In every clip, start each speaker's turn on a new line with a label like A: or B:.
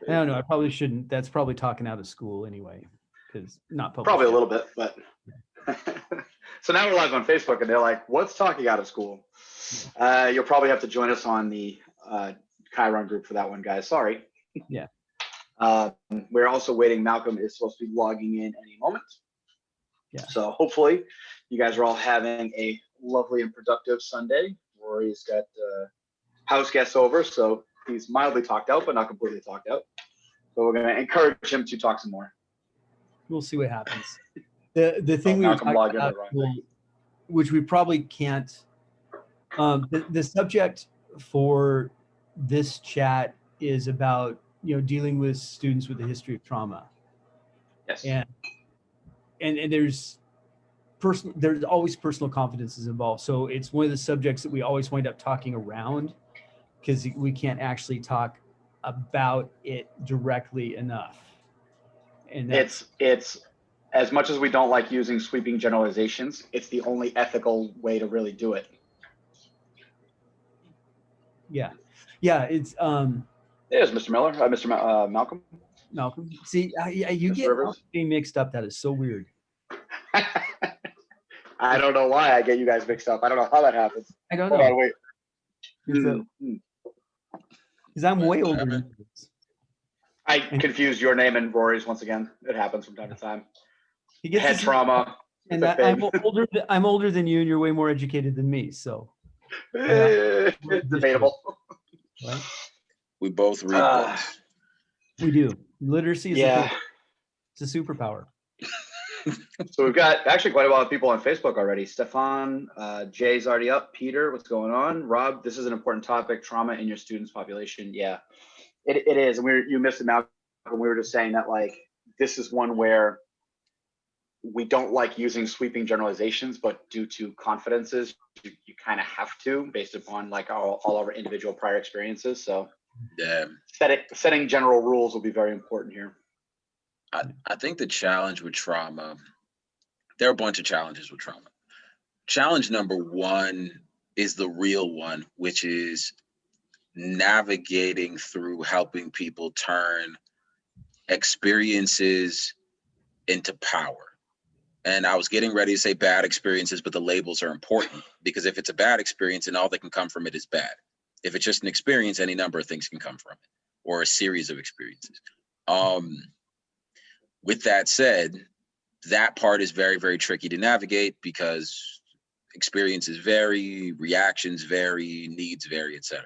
A: I don't know. I probably shouldn't. That's probably talking out of school anyway, because not published
B: Probably a
A: yet.
B: little bit, but. So now we're live on Facebook, and they're like, "What's talking out of school?" You'll probably have to join us on the Chiron group for that one, guys. Sorry.
A: Yeah.
B: We're also waiting. Malcolm is supposed to be logging in any moment.
A: Yeah.
B: So hopefully, you guys are all having a lovely and productive Sunday. Rory's got house guests over, so he's mildly talked out, but not completely talked out. So we're going to encourage him to talk some more.
A: We'll see what happens. The thing we were talking about, which we probably can't, the subject for this chat is about, dealing with students with a history of trauma.
B: Yes.
A: And there's always personal confidences involved. So it's one of the subjects that we always wind up talking around because we can't actually talk about it directly enough. And
B: it's as much as we don't like using sweeping generalizations, it's the only ethical way to really do it.
A: Yeah, it's
B: There's Mr. Miller, Mr. Malcolm.
A: Malcolm. See, you get being mixed up. That is so weird.
B: I don't know why I get you guys mixed up. I don't know how that happens.
A: I don't know.
B: Hold on, wait.
A: Because I'm way older than you.
B: I confused your name and Rory's once again. It happens from time to time.
A: He gets
B: head trauma.
A: And I'm older than you, and you're way more educated than me. So
B: it's debatable.
A: Right?
C: We both read books.
A: We do. Literacy is it's a superpower.
B: So we've got actually quite a lot of people on Facebook already. Stefan, Jay's already up. Peter, what's going on? Rob, this is an important topic, trauma in your students' population. Yeah, it is. And you missed it, Malcolm. We were just saying that, like, this is one where we don't like using sweeping generalizations, but due to confidences, you kind of have to, based upon like all of our individual prior experiences. So
C: yeah,
B: setting general rules will be very important here.
C: I think the challenge with trauma, there are a bunch of challenges with trauma. Challenge number one is the real one, which is navigating through helping people turn experiences into power. And I was getting ready to say bad experiences, but the labels are important, because if it's a bad experience and all that can come from it is bad. If it's just an experience, any number of things can come from it, or a series of experiences. With that said, that part is very, very tricky to navigate because experiences vary, reactions vary, needs vary, etc.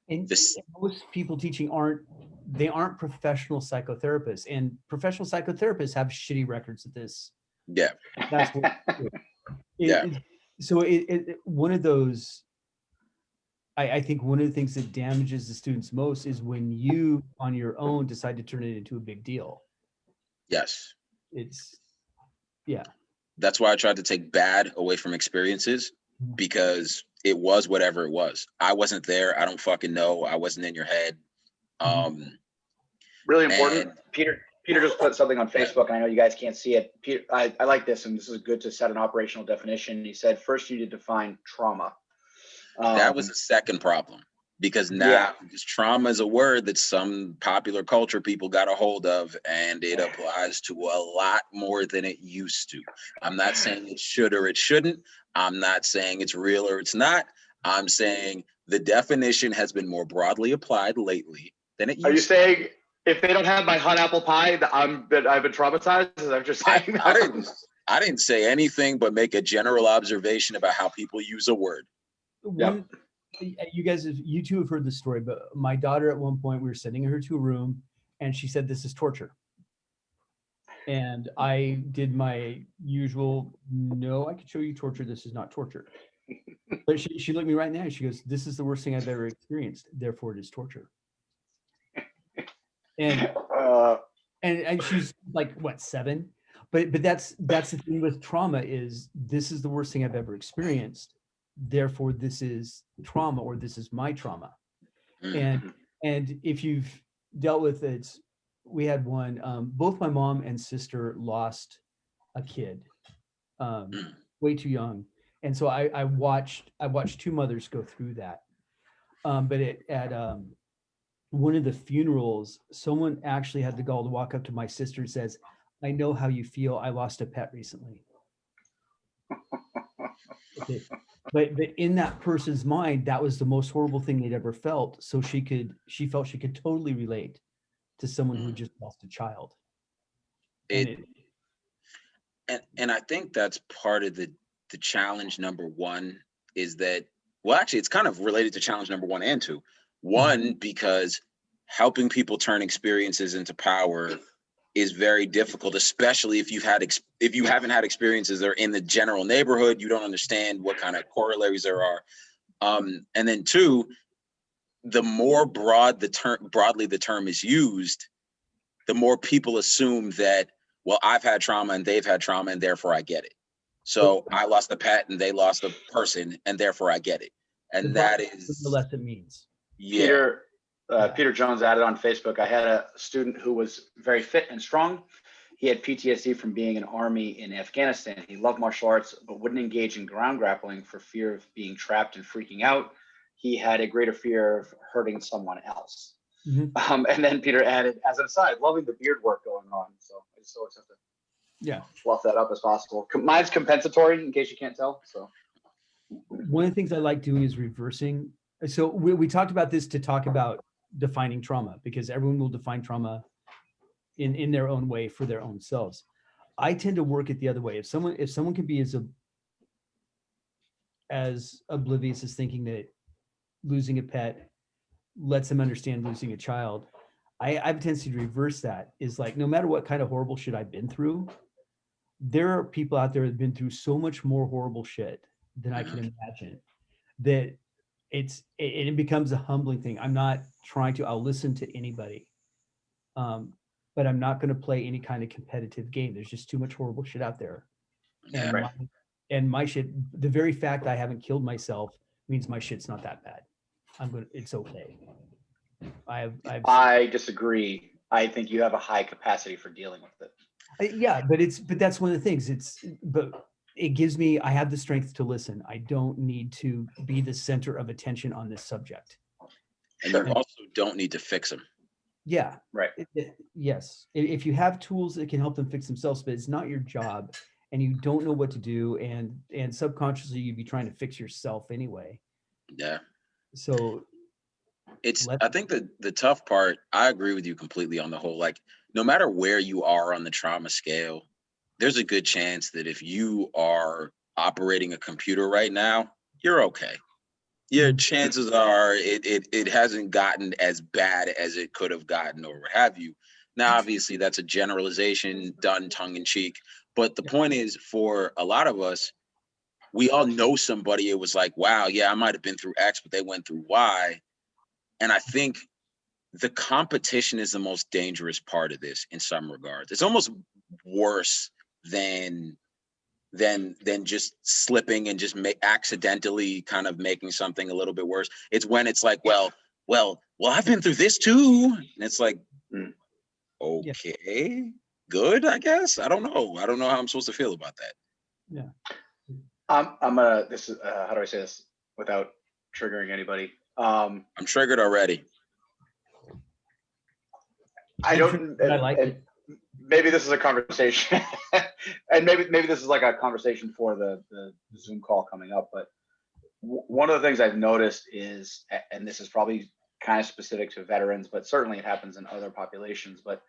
A: And most people teaching aren't professional psychotherapists, and professional psychotherapists have shitty records at this.
C: Yeah.
A: That's what so one of those, I think one of the things that damages the students most is when you on your own decide to turn it into a big deal.
C: Yes.
A: That's
C: why I tried to take bad away from experiences, because it was whatever it was. I wasn't there. I don't fucking know. I wasn't in your head.
B: Really important. Peter just put something on Facebook, and I know you guys can't see it. Peter, I like this, and this is good to set an operational definition. He said, first you need to define trauma.
C: That was the second problem, because now because trauma is a word that some popular culture people got a hold of, and it applies to a lot more than it used to. I'm not saying it should or it shouldn't. I'm not saying it's real or it's not. I'm saying the definition has been more broadly applied lately than it used to.
B: Are you saying if they don't have my hot apple pie, I've been traumatized? Is that what you're saying?
C: I didn't say anything but make a general observation about how people use a word.
A: You two have heard this story, but my daughter at one point, we were sending her to a room and she said, "This is torture." And I did my usual, "No, I can show you torture. This is not torture." But she looked me right in the eye. She goes, "This is the worst thing I've ever experienced. Therefore, it is torture." And she's like, what, 7? But that's the thing with trauma is this is the worst thing I've ever experienced. Therefore, this is trauma, or this is my trauma. And if you've dealt with it, we had one. Both my mom and sister lost a kid, way too young, and so I watched two mothers go through that. But one of the funerals, someone actually had the gall to walk up to my sister and says, "I know how you feel. I lost a pet recently." Okay. But in that person's mind, that was the most horrible thing they'd ever felt. So she felt she could totally relate to someone who had just lost a child.
C: And I think that's part of the challenge. Number one is that, well, actually, it's kind of related to challenge number 1 and 2. One, because helping people turn experiences into power is very difficult, especially if you haven't had experiences that are in the general neighborhood. You don't understand what kind of corollaries there are. And then 2, the more broadly the term is used, the more people assume that, well, I've had trauma and they've had trauma and therefore I get it. So I lost a pet and they lost a person and therefore I get it. And that is
A: the less it means.
C: Yeah.
B: Peter Jones added on Facebook, I had a student who was very fit and strong. He had PTSD from being in Army in Afghanistan. He loved martial arts, but wouldn't engage in ground grappling for fear of being trapped and freaking out. He had a greater fear of hurting someone else. And then Peter added, as an aside, loving the beard work going on. So I just always have to fluff that up as possible. Mine's compensatory, in case you can't tell. So
A: one of the things I like doing is reversing. So we talked about this to talk about defining trauma, because everyone will define trauma in their own way for their own selves. I tend to work it the other way. If someone can be as oblivious as thinking that losing a pet lets them understand losing a child, I have a tendency to reverse that. Is like, no matter what kind of horrible shit I've been through, there are people out there that have been through so much more horrible shit than I can imagine, that it becomes a humbling thing. I'm not trying to, I'll listen to anybody, but I'm not going to play any kind of competitive game. There's just too much horrible shit out there. And my shit, the very fact I haven't killed myself means my shit's not that bad. It's okay.
B: I disagree. I think you have a high capacity for dealing with it.
A: Yeah, but that's one of the things. But it gives me, I have the strength to listen. I don't need to be the center of attention on this subject.
C: And you also don't need to fix them.
A: Yeah.
B: Right.
A: Yes. If you have tools that can help them fix themselves, but it's not your job and you don't know what to do, and subconsciously you'd be trying to fix yourself anyway.
C: Yeah.
A: So
C: I think the tough part, I agree with you completely on the whole, like, no matter where you are on the trauma scale, there's a good chance that if you are operating a computer right now, you're okay. Your chances are it hasn't gotten as bad as it could have gotten or what have you. Now, obviously, that's a generalization done tongue in cheek. But the point is, for a lot of us, we all know somebody. It was like, wow, yeah, I might have been through X, but they went through Y. And I think the competition is the most dangerous part of this in some regards. It's almost worse than just slipping and just accidentally kind of making something a little bit worse. It's when it's like, well, I've been through this too. And it's like, okay, good, I guess. I don't know how I'm supposed to feel about that.
A: Yeah.
B: I'm gonna, this is, how do I say this without triggering anybody?
C: I'm triggered already.
B: I like it. Maybe this is a conversation and maybe this is like a conversation for the Zoom call coming up. But one of the things I've noticed is, and this is probably kind of specific to veterans, but certainly it happens in other populations, but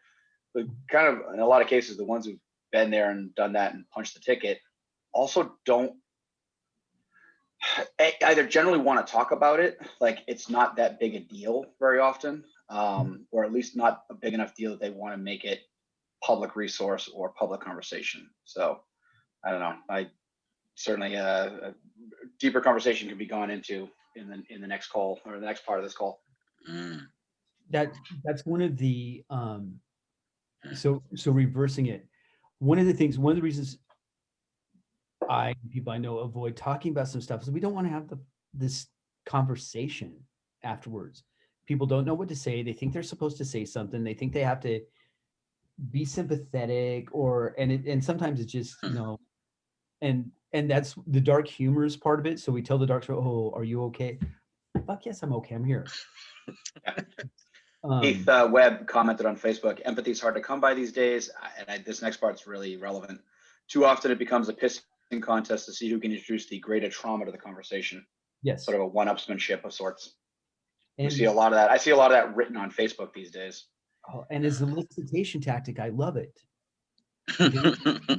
B: the kind of, in a lot of cases, the ones who've been there and done that and punched the ticket also don't either generally want to talk about it. Like, it's not that big a deal very often, or at least not a big enough deal that they want to make it public resource or public conversation. So I don't know. I certainly a deeper conversation can be gone into in the next call, or the next part of this call.
A: That's one of the so reversing it. One of the reasons people I know avoid talking about some stuff is we don't want to have this conversation afterwards. People don't know what to say. They think they're supposed to say something. They think they have to be sympathetic, and sometimes it's just, and that's the dark humorous part of it. So we tell the dark story, oh, are you okay? Fuck yes, I'm okay. I'm here.
B: Heath Webb commented on Facebook, empathy is hard to come by these days. This next part's really relevant. Too often it becomes a pissing contest to see who can introduce the greater trauma to the conversation.
A: Yes.
B: Sort of a one-upsmanship of sorts.
A: And
B: we see a lot of that. I see a lot of that written on Facebook these days.
A: And as a elicitation tactic, I love it. You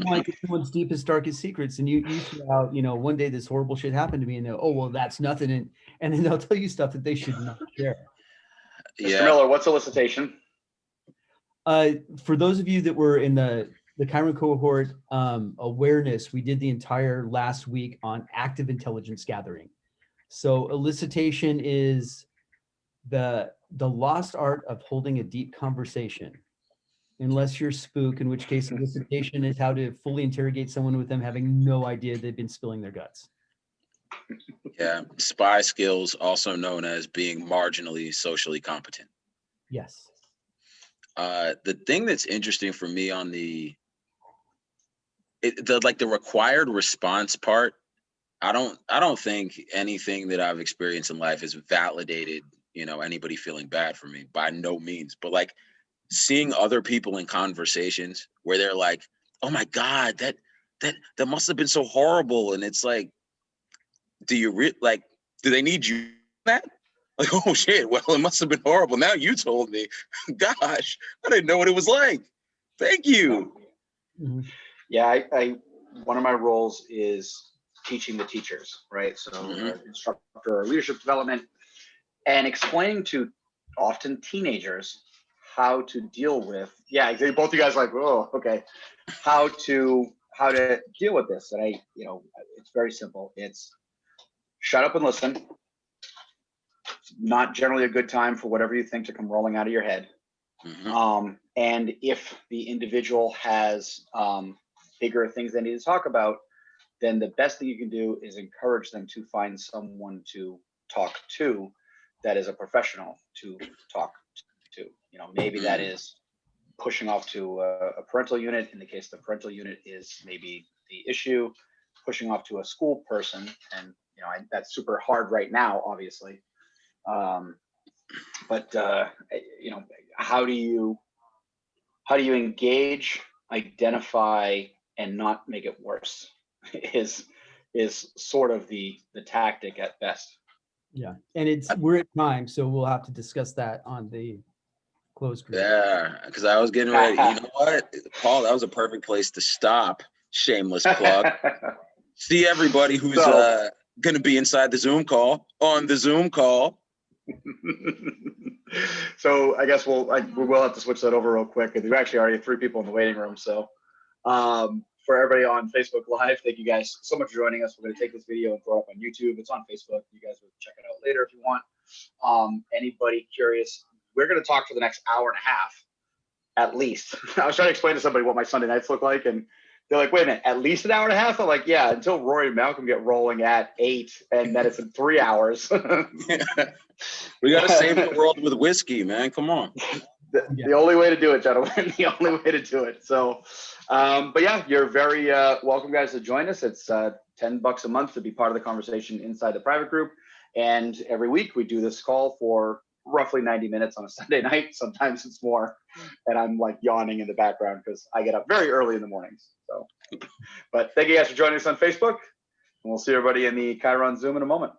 A: want to get someone's deepest, darkest secrets, and you throw out, one day this horrible shit happened to me, and they'll, oh well, that's nothing, and then they'll tell you stuff that they should not share.
B: Yeah. Mr. Miller, what's elicitation?
A: For those of you that were in the Chiron cohort awareness, we did the entire last week on active intelligence gathering. So elicitation is the lost art of holding a deep conversation, unless you're spook, in which case elicitation is how to fully interrogate someone with them having no idea they've been spilling their guts.
C: Yeah, spy skills, also known as being marginally socially competent.
A: Yes.
C: The thing that's interesting for me on the required response part, I don't think anything that I've experienced in life has validated, anybody feeling bad for me, by no means. But like seeing other people in conversations where they're like, oh my God, that must have been so horrible. And it's like, do they need you that? Like, oh shit, well, it must have been horrible. Now you told me. Gosh, I didn't know what it was like. Thank you.
B: Mm-hmm. Yeah, I one of my roles is teaching the teachers, right? So instructor or leadership development, and explaining to often teenagers how to deal with, both of you guys are like, oh, okay, how to deal with this. And it's very simple. It's shut up and listen. Not generally a good time for whatever you think to come rolling out of your head. Mm-hmm. And if the individual has bigger things they need to talk about, then the best thing you can do is encourage them to find someone to talk to that is a professional to talk to. Maybe that is pushing off to a parental unit in the case the parental unit is maybe the issue, pushing off to a school person, and that's super hard right now, obviously. But how do you engage, identify, and not make it worse is sort of the tactic at best.
A: Yeah, and we're at time, so we'll have to discuss that on the closed group.
C: Yeah, because I was getting ready. You know what, Paul, that was a perfect place to stop. Shameless plug. See everybody who's going to be inside the Zoom call on the Zoom call.
B: So I guess we will have to switch that over real quick. There's actually already 3 people in the waiting room. So for everybody on Facebook Live, thank you guys so much for joining us. We're going to take this video and throw it up on YouTube. It's on Facebook. You guys will check it out later if you want. Anybody curious? We're going to talk for the next hour and a half, at least. I was trying to explain to somebody what my Sunday nights look like, and they're like, wait a minute, at least an hour and a half? I'm like, yeah, until Rory and Malcolm get rolling at 8, and then it's in 3 hours.
C: We got to save the world with whiskey, man. Come on.
B: The only way to do it, gentlemen. The only way to do it. So, but yeah, you're very welcome, guys, to join us. It's $10 a month to be part of the conversation inside the private group. And every week we do this call for roughly 90 minutes on a Sunday night. Sometimes it's more. And I'm like yawning in the background because I get up very early in the mornings. So, but thank you guys for joining us on Facebook. And we'll see everybody in the Chiron Zoom in a moment.